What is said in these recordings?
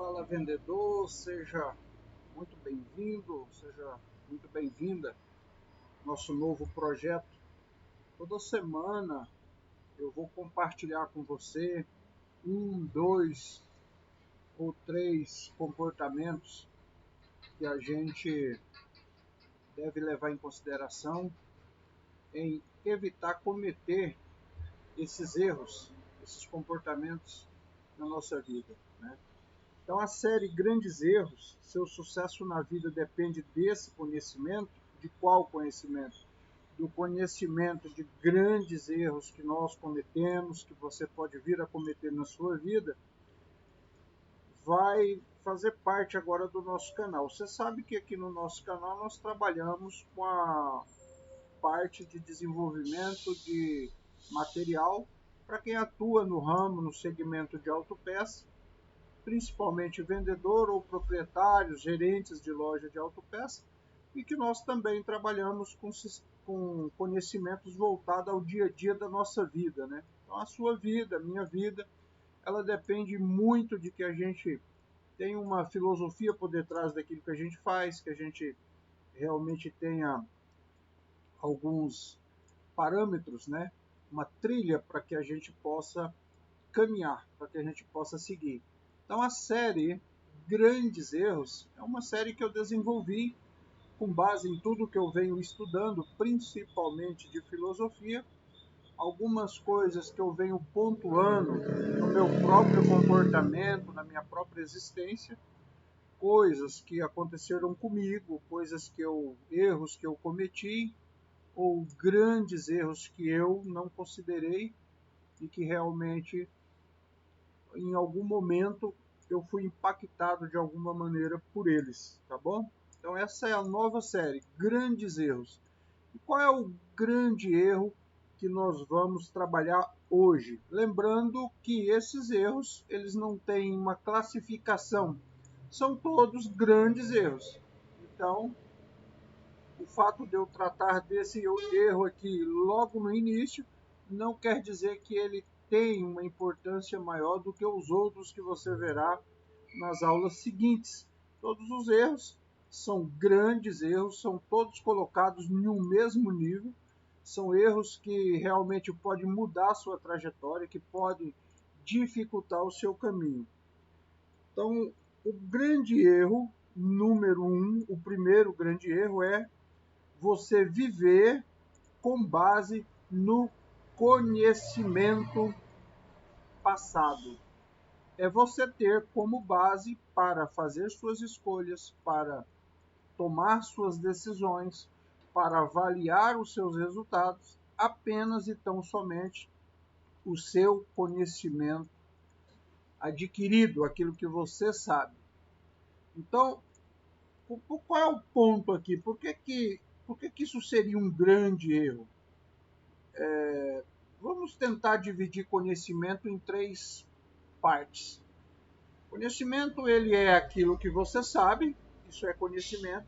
Fala vendedor, seja muito bem-vindo, seja muito bem-vinda ao nosso novo projeto. Toda semana eu vou compartilhar com você 2 ou 3 comportamentos que a gente deve levar em consideração em evitar cometer esses erros, esses comportamentos na nossa vida, né? Então, a série Grandes Erros, seu sucesso na vida depende desse conhecimento. De qual conhecimento? Do conhecimento de grandes erros que nós cometemos, que você pode vir a cometer na sua vida, vai fazer parte agora do nosso canal. Você sabe que aqui no nosso canal nós trabalhamos com a parte de desenvolvimento de material para quem atua no ramo, no segmento de autopeça, principalmente vendedor ou proprietários, gerentes de loja de autopeça, e que nós também trabalhamos com conhecimentos voltados ao dia a dia da nossa vida, né? Então, a sua vida, a minha vida, ela depende muito de que a gente tenha uma filosofia por detrás daquilo que a gente faz, que a gente realmente tenha alguns parâmetros, né? Uma trilha para que a gente possa caminhar, para que a gente possa seguir. Então, a série Grandes Erros é uma série que eu desenvolvi com base em tudo que eu venho estudando, principalmente de filosofia, algumas coisas que eu venho pontuando no meu próprio comportamento, na minha própria existência, coisas que aconteceram comigo, erros que eu cometi, ou grandes erros que eu não considerei e que realmente em algum momento eu fui impactado de alguma maneira por eles, tá bom? Então essa é a nova série, Grandes Erros. E qual é o grande erro que nós vamos trabalhar hoje? Lembrando que esses erros, eles não têm uma classificação, são todos grandes erros. Então, o fato de eu tratar desse erro aqui logo no início não quer dizer que ele tem uma importância maior do que os outros que você verá nas aulas seguintes. Todos os erros são grandes erros, são todos colocados em um mesmo nível, são erros que realmente podem mudar a sua trajetória, que podem dificultar o seu caminho. Então, o grande erro, número 1, o primeiro grande erro é você viver com base no conhecimento passado. É você ter como base para fazer suas escolhas, para tomar suas decisões, para avaliar os seus resultados, apenas e tão somente o seu conhecimento adquirido, aquilo que você sabe. Então, qual é o ponto aqui? Por que isso seria um grande erro? Vamos tentar dividir conhecimento em 3 partes. Conhecimento, ele é aquilo que você sabe, isso é conhecimento.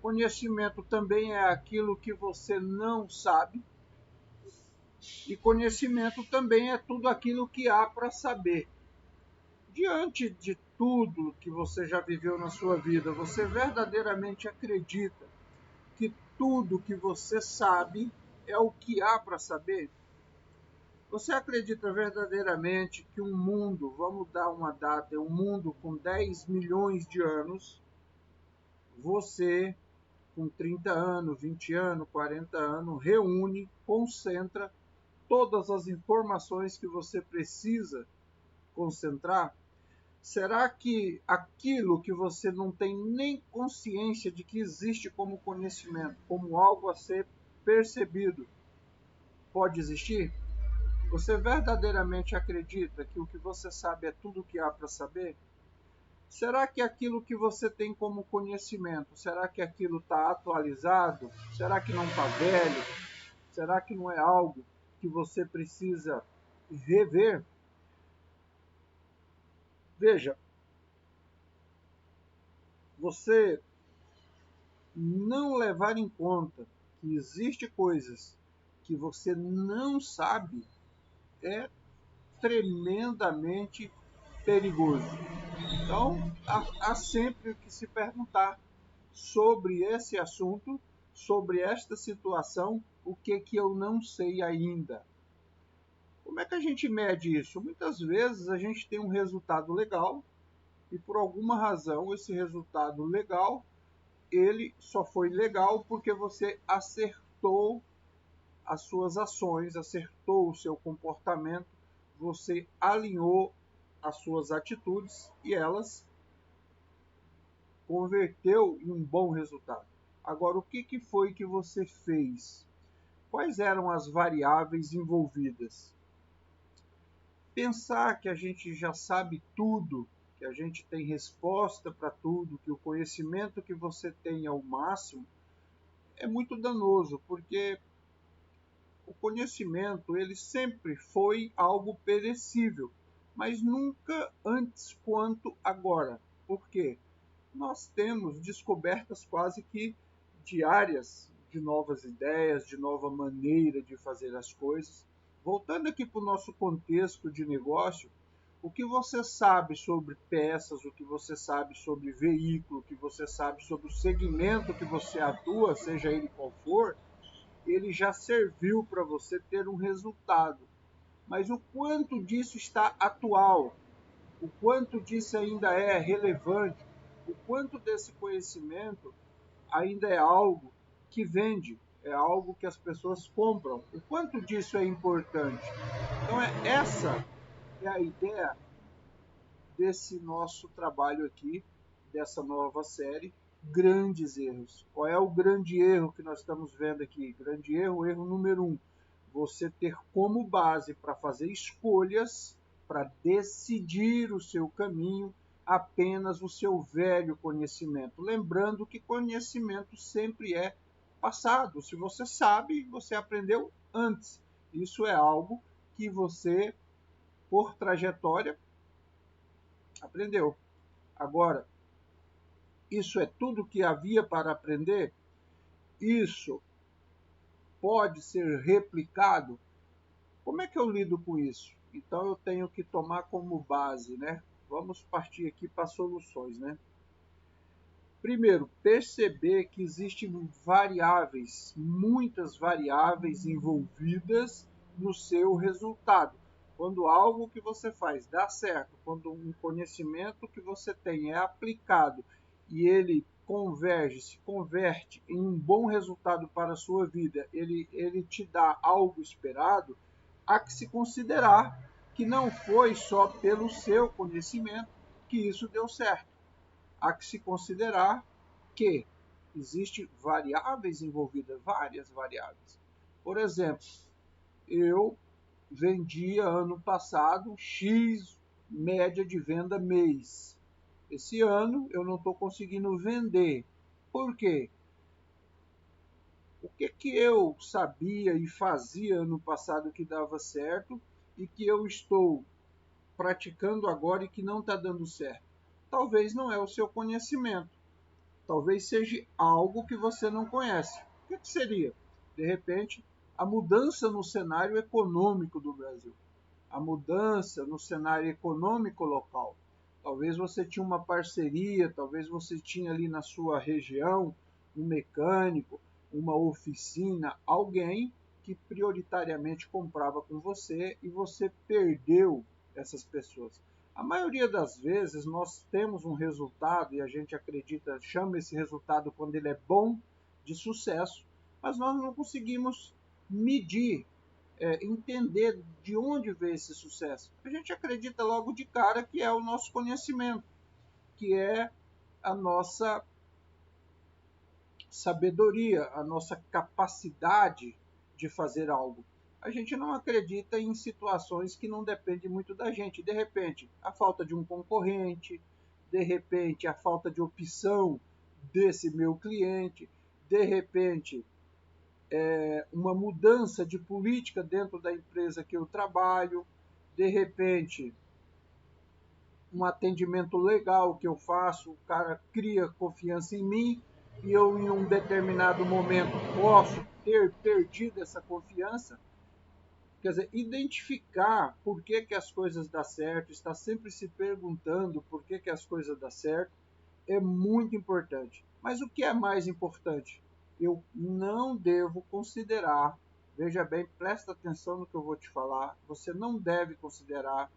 Conhecimento também é aquilo que você não sabe. E conhecimento também é tudo aquilo que há para saber. Diante de tudo que você já viveu na sua vida, você verdadeiramente acredita que tudo que você sabe é o que há para saber? Você acredita verdadeiramente que um mundo, vamos dar uma data, um mundo com 10 milhões de anos, você, com 30 anos, 20 anos, 40 anos, reúne, concentra todas as informações que você precisa concentrar? Será que aquilo que você não tem nem consciência de que existe como conhecimento, como algo a ser percebido, pode existir? Você verdadeiramente acredita que o que você sabe é tudo o que há para saber? Será que aquilo que você tem como conhecimento, será que aquilo está atualizado? Será que não está velho? Será que não é algo que você precisa rever? Veja, você não levar em conta que existem coisas que você não sabe é tremendamente perigoso. Então, há sempre que se perguntar sobre esse assunto, sobre esta situação, o que eu não sei ainda. Como é que a gente mede isso? Muitas vezes a gente tem um resultado legal e por alguma razão esse resultado legal, ele só foi legal porque você acertou as suas ações, acertou o seu comportamento, você alinhou as suas atitudes e elas converteu em um bom resultado. Agora, o que foi que você fez? Quais eram as variáveis envolvidas? Pensar que a gente já sabe tudo, que a gente tem resposta para tudo, que o conhecimento que você tem é o máximo, é muito danoso, porque o conhecimento ele sempre foi algo perecível, mas nunca antes quanto agora. Por quê? Nós temos descobertas quase que diárias de novas ideias, de nova maneira de fazer as coisas. Voltando aqui para o nosso contexto de negócio, o que você sabe sobre peças, o que você sabe sobre veículo, o que você sabe sobre o segmento que você atua, seja ele qual for, ele já serviu para você ter um resultado. Mas o quanto disso está atual, o quanto disso ainda é relevante, o quanto desse conhecimento ainda é algo que vende, é algo que as pessoas compram, o quanto disso é importante. Então, essa é a ideia desse nosso trabalho aqui, dessa nova série, Grandes Erros. Qual é o grande erro que nós estamos vendo aqui? Grande erro, erro número 1, você ter como base para fazer escolhas, para decidir o seu caminho, apenas o seu velho conhecimento. Lembrando que conhecimento sempre é passado. Se você sabe, você aprendeu antes. Isso é algo que você, por trajetória, aprendeu. Agora, isso é tudo que havia para aprender? Isso pode ser replicado? Como é que eu lido com isso? Então eu tenho que tomar como base, né? Vamos partir aqui para soluções, né? Primeiro, perceber que existem variáveis, muitas variáveis envolvidas no seu resultado. Quando algo que você faz dá certo, quando um conhecimento que você tem é aplicado e ele se converte em um bom resultado para a sua vida, ele te dá algo esperado, há que se considerar que não foi só pelo seu conhecimento que isso deu certo. Há que se considerar que existem variáveis envolvidas, várias variáveis. Por exemplo, eu vendia ano passado X média de venda mês. Esse ano eu não estou conseguindo vender. Por quê? O que eu sabia e fazia ano passado que dava certo e que eu estou praticando agora e que não está dando certo? Talvez não é o seu conhecimento. Talvez seja algo que você não conhece. O que seria? De repente, a mudança no cenário econômico do Brasil, a mudança no cenário econômico local. Talvez você tinha uma parceria, talvez você tinha ali na sua região um mecânico, uma oficina, alguém que prioritariamente comprava com você e você perdeu essas pessoas. A maioria das vezes nós temos um resultado e a gente acredita, chama esse resultado quando ele é bom, de sucesso, mas nós não conseguimos medir, entender de onde veio esse sucesso. A gente acredita logo de cara que é o nosso conhecimento, que é a nossa sabedoria, a nossa capacidade de fazer algo. A gente não acredita em situações que não dependem muito da gente. De repente, a falta de um concorrente, de repente, a falta de opção desse meu cliente, de repente, uma mudança de política dentro da empresa que eu trabalho, de repente, um atendimento legal que eu faço, o cara cria confiança em mim e eu, em um determinado momento, posso ter perdido essa confiança. Quer dizer, identificar por que as coisas dão certo, estar sempre se perguntando por que as coisas dão certo, é muito importante. Mas o que é mais importante? Eu não devo considerar, veja bem, presta atenção no que eu vou te falar, você não deve considerar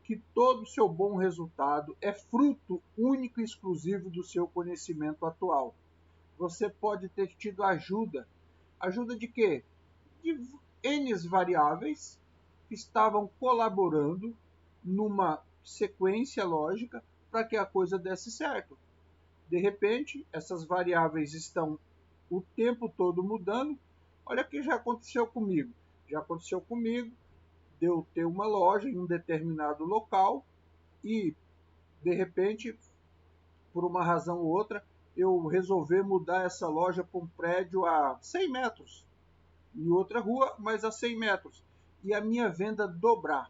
que todo o seu bom resultado é fruto único e exclusivo do seu conhecimento atual. Você pode ter tido ajuda. Ajuda de quê? De N variáveis que estavam colaborando numa sequência lógica para que a coisa desse certo. De repente, essas variáveis estão o tempo todo mudando. Olha o que já aconteceu comigo. Já aconteceu comigo de eu ter uma loja em um determinado local e, de repente, por uma razão ou outra, eu resolver mudar essa loja para um prédio a 100 metros, em outra rua, mas a 100 metros, e a minha venda dobrar.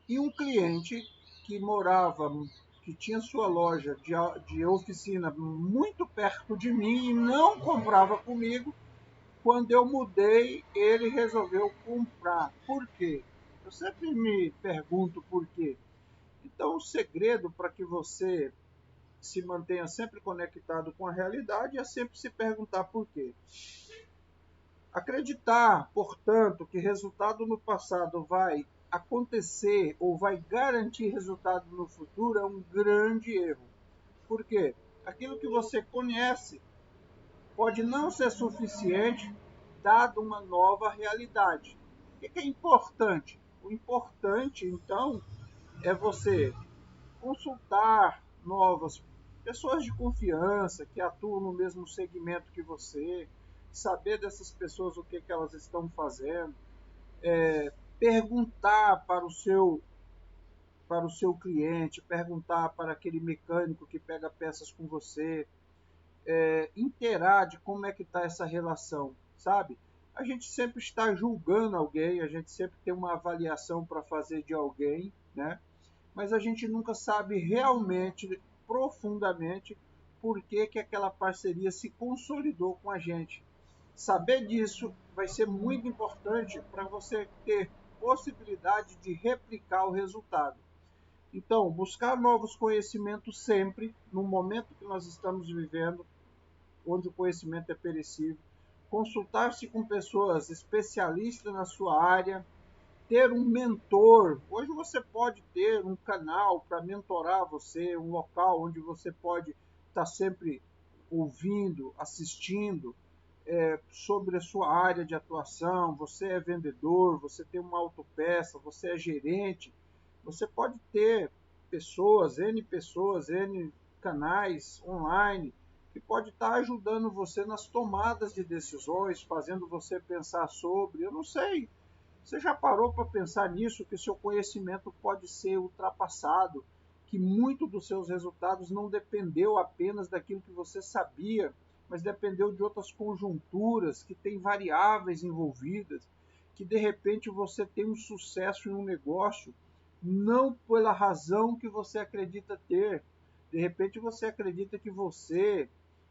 E um cliente que morava, que tinha sua loja de oficina muito perto de mim e não comprava comigo, quando eu mudei, ele resolveu comprar. Por quê? Eu sempre me pergunto por quê. Então, o segredo para que você se mantenha sempre conectado com a realidade é sempre se perguntar por quê. Acreditar, portanto, que resultado no passado vai acontecer ou vai garantir resultado no futuro é um grande erro. Por quê? Aquilo que você conhece pode não ser suficiente dado uma nova realidade. O que é importante? O importante, então, é você consultar novas pessoas de confiança que atuam no mesmo segmento que você, saber dessas pessoas o que elas estão fazendo, perguntar para o seu cliente, perguntar para aquele mecânico que pega peças com você, inteirar de como é que está essa relação, sabe? A gente sempre está julgando alguém, a gente sempre tem uma avaliação para fazer de alguém, né? Mas a gente nunca sabe realmente, profundamente, por que aquela parceria se consolidou com a gente. Saber disso vai ser muito importante para você ter possibilidade de replicar o resultado. Então, buscar novos conhecimentos sempre, no momento que nós estamos vivendo, onde o conhecimento é perecível, consultar-se com pessoas especialistas na sua área, ter um mentor. Hoje você pode ter um canal para mentorar você, um local onde você pode estar sempre ouvindo, assistindo sobre a sua área de atuação. Você é vendedor, você tem uma autopeça, você é gerente. Você pode ter pessoas, N canais online que pode estar ajudando você nas tomadas de decisões, fazendo você pensar sobre, eu não sei, você já parou para pensar nisso, que seu conhecimento pode ser ultrapassado, que muito dos seus resultados não dependeu apenas daquilo que você sabia, mas dependeu de outras conjunturas, que tem variáveis envolvidas, que de repente você tem um sucesso em um negócio, não pela razão que você acredita ter. De repente você acredita que você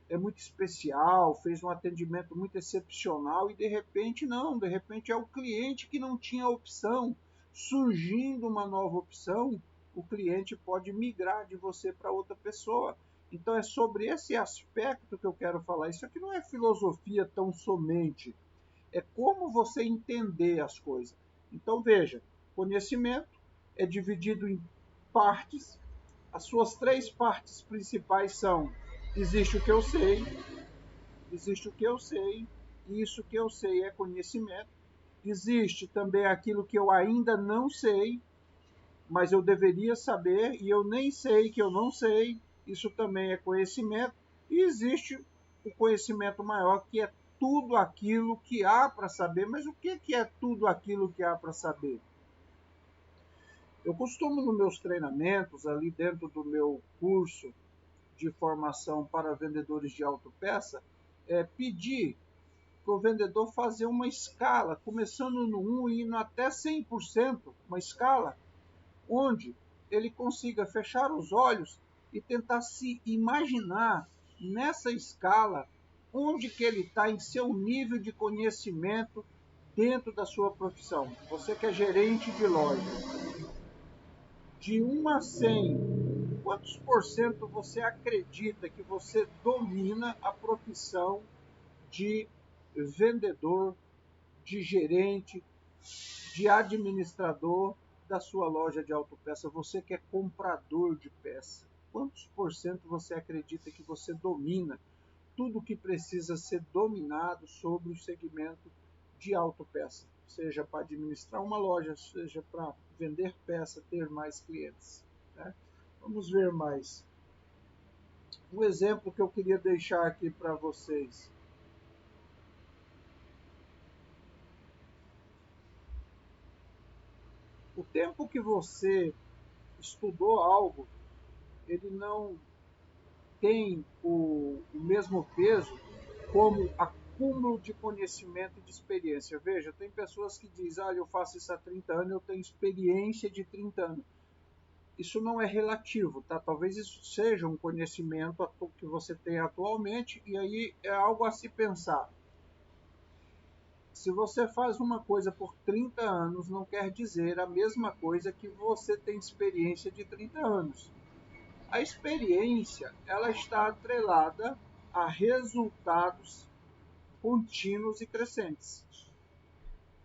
é muito especial, fez um atendimento muito excepcional e de repente não, de repente é o cliente que não tinha opção. Surgindo uma nova opção, o cliente pode migrar de você para outra pessoa. Então é sobre esse aspecto que eu quero falar. Isso aqui não é filosofia tão somente, é como você entender as coisas. Então veja, conhecimento é dividido em partes. As suas três partes principais são: existe o que eu sei, existe o que eu sei, e isso que eu sei é conhecimento. Existe também aquilo que eu ainda não sei, mas eu deveria saber, e eu nem sei que eu não sei, isso também é conhecimento. E existe o conhecimento maior, que é tudo aquilo que há para saber. Mas o que é tudo aquilo que há para saber? Eu costumo, nos meus treinamentos, ali dentro do meu curso de formação para vendedores de autopeça, pedir para o vendedor fazer uma escala, começando no 1 e indo até 100%, uma escala onde ele consiga fechar os olhos e tentar se imaginar nessa escala onde que ele está em seu nível de conhecimento dentro da sua profissão, você que é gerente de loja, de 1 a 100, quantos por cento você acredita que você domina a profissão de vendedor, de gerente, de administrador da sua loja de autopeça? Você que é comprador de peça, quantos por cento você acredita que você domina tudo o que precisa ser dominado sobre o segmento de autopeça, seja para administrar uma loja, seja para vender peça, ter mais clientes, né? Vamos ver mais. Um exemplo que eu queria deixar aqui para vocês. O tempo que você estudou algo, ele não tem o mesmo peso como acúmulo de conhecimento e de experiência. Veja, tem pessoas que dizem, eu faço isso há 30 anos, eu tenho experiência de 30 anos. Isso não é relativo, tá? Talvez isso seja um conhecimento que você tem atualmente, e aí é algo a se pensar. Se você faz uma coisa por 30 anos, não quer dizer a mesma coisa que você tem experiência de 30 anos. A experiência, ela está atrelada a resultados contínuos e crescentes,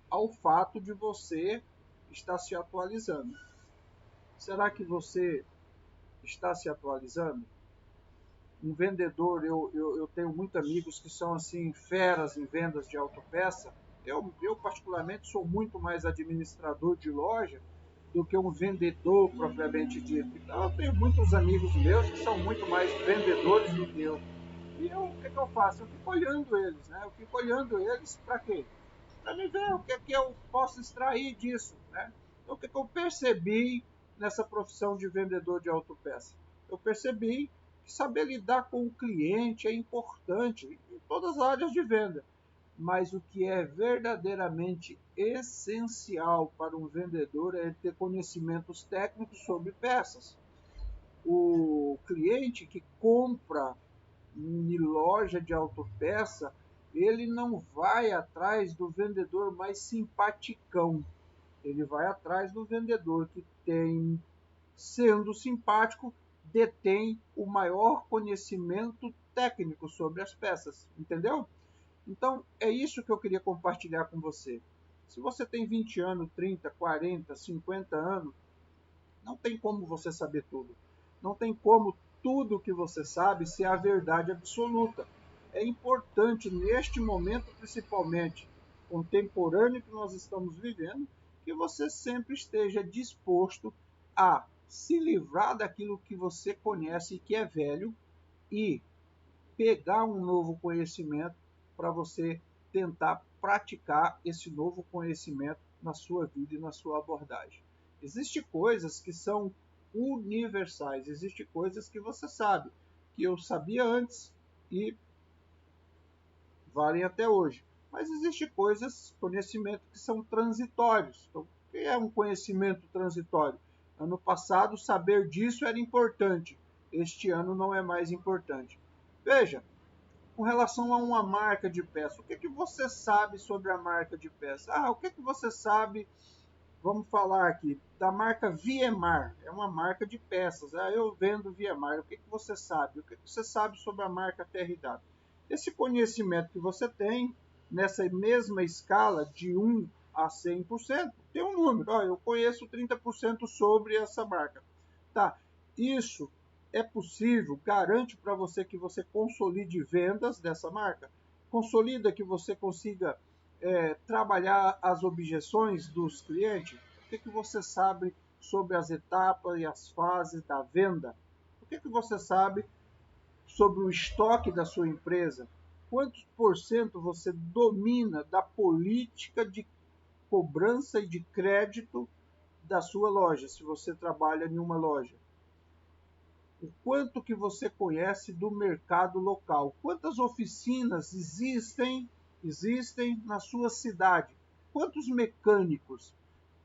ao fato de você estar se atualizando. Será que você está se atualizando? Um vendedor, eu tenho muitos amigos que são assim feras em vendas de autopeça. Eu particularmente sou muito mais administrador de loja do que um vendedor propriamente dito. Então eu tenho muitos amigos meus que são muito mais vendedores do que eu. E o que eu faço? Eu fico olhando eles, né? Eu fico olhando eles para quê? Para me ver o que eu posso extrair disso, né? Então, o que eu percebi nessa profissão de vendedor de autopeça? Eu percebi que saber lidar com o cliente é importante em todas as áreas de venda, mas o que é verdadeiramente essencial para um vendedor é ter conhecimentos técnicos sobre peças. O cliente que compra em loja de autopeça, ele não vai atrás do vendedor mais simpaticão. Ele vai atrás do vendedor que tem, sendo simpático, detém o maior conhecimento técnico sobre as peças, entendeu? Então, é isso que eu queria compartilhar com você. Se você tem 20 anos, 30, 40, 50 anos, não tem como você saber tudo. Não tem como tudo que você sabe ser a verdade absoluta. É importante, neste momento principalmente contemporâneo que nós estamos vivendo, que você sempre esteja disposto a se livrar daquilo que você conhece e que é velho e pegar um novo conhecimento para você tentar praticar esse novo conhecimento na sua vida e na sua abordagem. Existem coisas que são universais, existem coisas que você sabe, que eu sabia antes e valem até hoje. Mas existem coisas, conhecimento que são transitórios. Então, o que é um conhecimento transitório? Ano passado, saber disso era importante. Este ano não é mais importante. Veja, com relação a uma marca de peça, o que você sabe sobre a marca de peça? O que você sabe, vamos falar aqui, da marca Viemar, é uma marca de peças. Eu vendo Viemar, o que você sabe? O que você sabe sobre a marca TRW? Esse conhecimento que você tem, nessa mesma escala de 1 a 100%, tem um número. Eu conheço 30% sobre essa marca. Tá, isso é possível, garante para você que você consolide vendas dessa marca, consolida que você consiga trabalhar as objeções dos clientes. O que você sabe sobre as etapas e as fases da venda? O que você sabe sobre o estoque da sua empresa? Quantos por cento você domina da política de cobrança e de crédito da sua loja, se você trabalha em uma loja? O quanto que você conhece do mercado local? Quantas oficinas existem na sua cidade? Quantos mecânicos?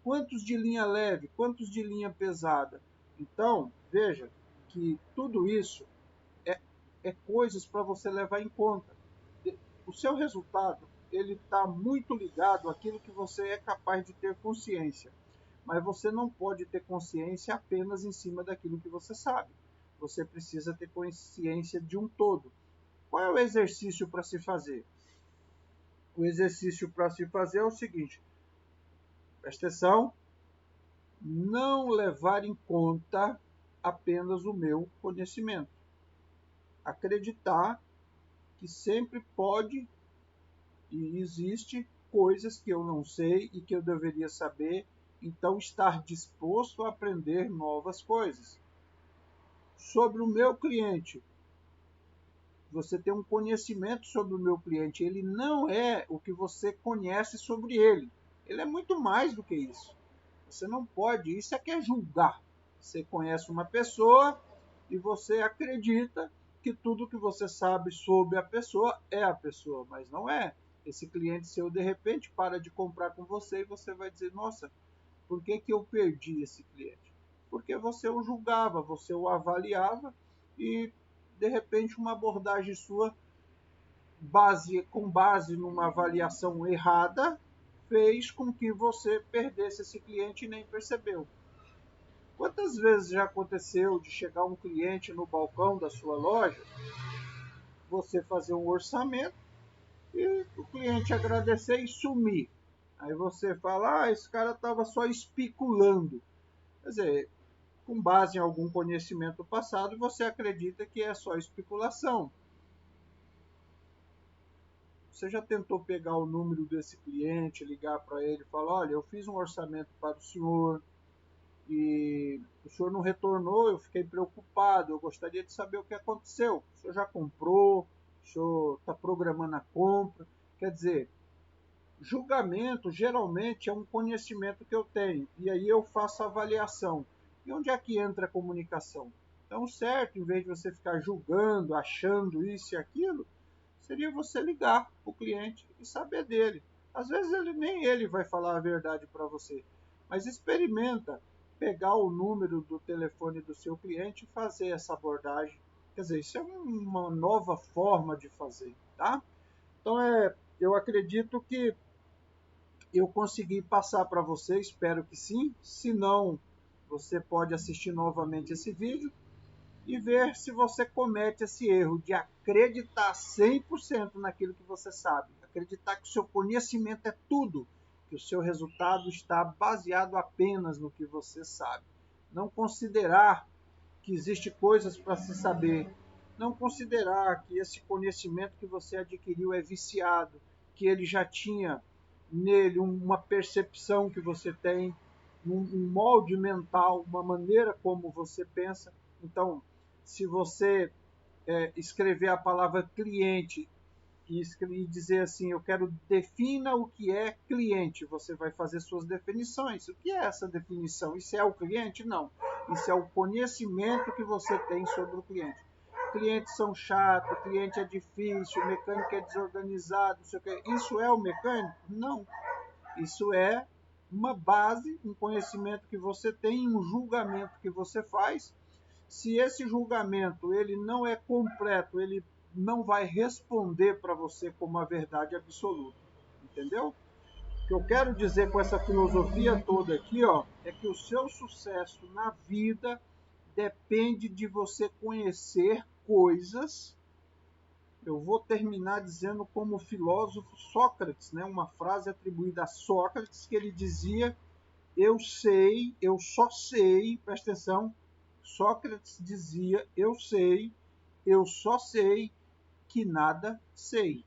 Quantos de linha leve? Quantos de linha pesada? Então, veja que tudo isso é coisas para você levar em conta. O seu resultado, ele está muito ligado àquilo que você é capaz de ter consciência. Mas você não pode ter consciência apenas em cima daquilo que você sabe. Você precisa ter consciência de um todo. Qual é o exercício para se fazer? O exercício para se fazer é o seguinte: presta atenção, não levar em conta apenas o meu conhecimento. Acreditar que sempre pode e existe coisas que eu não sei e que eu deveria saber, então estar disposto a aprender novas coisas. Sobre o meu cliente, você tem um conhecimento sobre o meu cliente, ele não é o que você conhece sobre ele. Ele é muito mais do que isso. Você não pode, isso é que é julgar. Você conhece uma pessoa e você acredita que tudo que você sabe sobre a pessoa é a pessoa, mas não é. Esse cliente seu, de repente, para de comprar com você e você vai dizer, nossa, por que que eu perdi esse cliente? Porque você o julgava, você o avaliava e, de repente, uma abordagem sua, com base numa avaliação errada, fez com que você perdesse esse cliente e nem percebeu. Quantas vezes já aconteceu de chegar um cliente no balcão da sua loja, você fazer um orçamento e o cliente agradecer e sumir? Aí você fala, esse cara estava só especulando. Quer dizer, com base em algum conhecimento passado, você acredita que é só especulação. Você já tentou pegar o número desse cliente, ligar para ele e falar, olha, eu fiz um orçamento para o senhor e o senhor não retornou, eu fiquei preocupado, eu gostaria de saber o que aconteceu. O senhor já comprou? O senhor está programando a compra? Quer dizer, julgamento geralmente é um conhecimento que eu tenho e aí eu faço a avaliação. E onde é que entra a comunicação? Então, certo, em vez de você ficar julgando, achando isso e aquilo, seria você ligar para o cliente e saber dele. Às vezes nem ele vai falar a verdade para você, mas experimenta pegar o número do telefone do seu cliente e fazer essa abordagem. Quer dizer, isso é uma nova forma de fazer, tá? Então, eu acredito que eu consegui passar para você, espero que sim. Se não, você pode assistir novamente esse vídeo e ver se você comete esse erro de acreditar 100% naquilo que você sabe. Acreditar que o seu conhecimento é tudo, que o seu resultado está baseado apenas no que você sabe. Não considerar que existem coisas para se saber. Não considerar que esse conhecimento que você adquiriu é viciado, que ele já tinha nele uma percepção que você tem, um molde mental, uma maneira como você pensa. Então, se você escrever a palavra cliente e dizer assim, eu quero defina o que é cliente, você vai fazer suas definições. O que é essa definição? Isso é o cliente? Não. Isso é o conhecimento que você tem sobre o cliente. Clientes são chatos, cliente é difícil, o mecânico é desorganizado, não sei o quê. Isso é o mecânico? Não. Isso é uma base, um conhecimento que você tem, um julgamento que você faz. Se esse julgamento ele não é completo, ele não vai responder para você como a verdade absoluta, entendeu? O que eu quero dizer com essa filosofia toda aqui, ó, é que o seu sucesso na vida depende de você conhecer coisas. Eu vou terminar dizendo como o filósofo Sócrates, né, uma frase atribuída a Sócrates, que ele dizia, eu sei, eu só sei, presta atenção, Sócrates dizia, eu só sei que nada sei.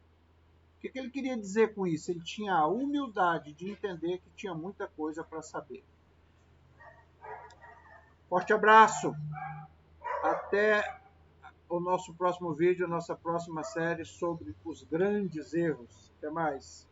O que ele queria dizer com isso? Ele tinha a humildade de entender que tinha muita coisa para saber. Forte abraço! Até o nosso próximo vídeo, a nossa próxima série sobre os grandes erros. Até mais!